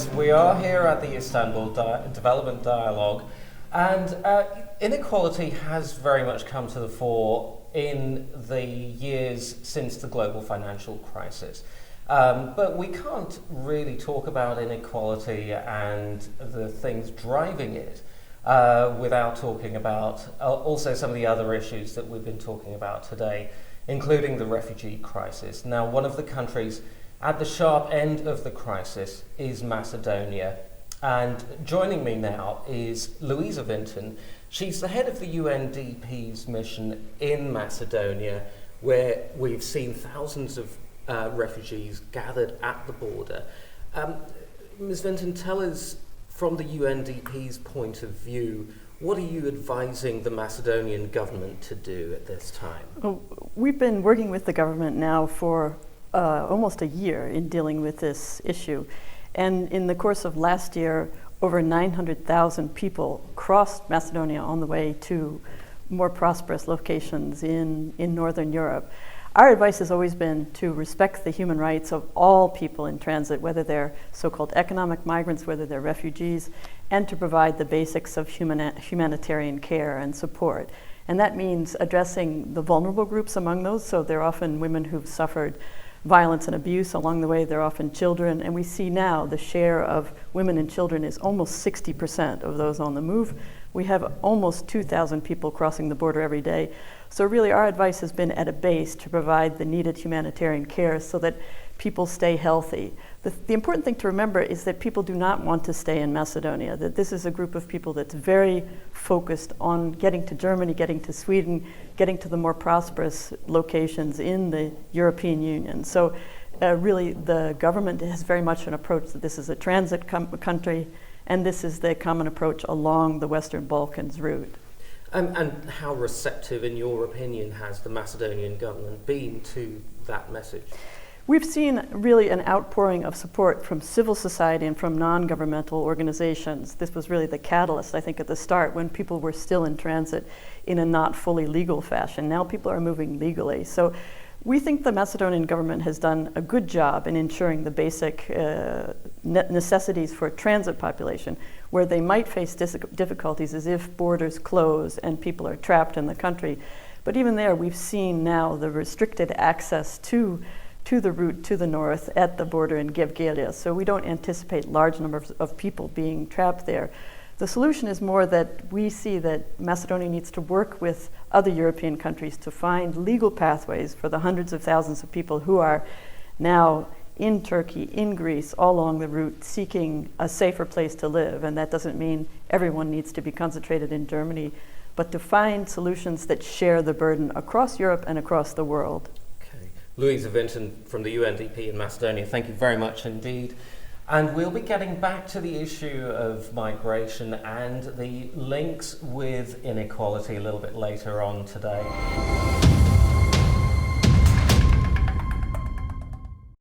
We are here at the Istanbul Development Dialogue, and inequality has very much come to the fore in the years since the global financial crisis. But we can't really talk about inequality and the things driving it without talking about also some of the other issues that we've been talking about today, including the refugee crisis. Now, one of the countries at the sharp end of the crisis is Macedonia. And joining me now is Louise Vinton. She's the head of the UNDP's mission in Macedonia, where we've seen thousands of refugees gathered at the border. Ms. Vinton, tell us, from the UNDP's point of view, what are you advising the Macedonian government to do at this time? Well, we've been working with the government now for almost a year in dealing with this issue. And in the course of last year, over 900,000 people crossed Macedonia on the way to more prosperous locations in Northern Europe. Our advice has always been to respect the human rights of all people in transit, whether they're so-called economic migrants, whether they're refugees, and to provide the basics of humanitarian care and support. And that means addressing the vulnerable groups among those. So they're often women who've suffered violence and abuse. Along the way, they're often children. And we see now the share of women and children is almost 60% of those on the move. We have almost 2,000 people crossing the border every day. So really our advice has been at a base to provide the needed humanitarian care so that people stay healthy. The important thing to remember is that people do not want to stay in Macedonia, that this is a group of people that's very focused on getting to Germany, getting to Sweden, getting to the more prosperous locations in the European Union. So really the government has very much an approach that this is a transit country, and this is the common approach along the Western Balkans route. And how receptive, in your opinion, has the Macedonian government been to that message? We've seen really an outpouring of support from civil society and from non-governmental organizations. This was really the catalyst, I think, at the start when people were still in transit in a not fully legal fashion. Now people are moving legally. So we think the Macedonian government has done a good job in ensuring the basic necessities for a transit population. Where they might face difficulties is if borders close and people are trapped in the country. But even there, we've seen now the restricted access to the route to the north at the border in Gevgelija. So we don't anticipate large numbers of people being trapped there. The solution is more that we see that Macedonia needs to work with other European countries to find legal pathways for the hundreds of thousands of people who are now in Turkey, in Greece, all along the route, seeking a safer place to live. And that doesn't mean everyone needs to be concentrated in Germany, but to find solutions that share the burden across Europe and across the world. Louise Vinton from the UNDP in Macedonia, thank you very much indeed. And we'll be getting back to the issue of migration and the links with inequality a little bit later on today.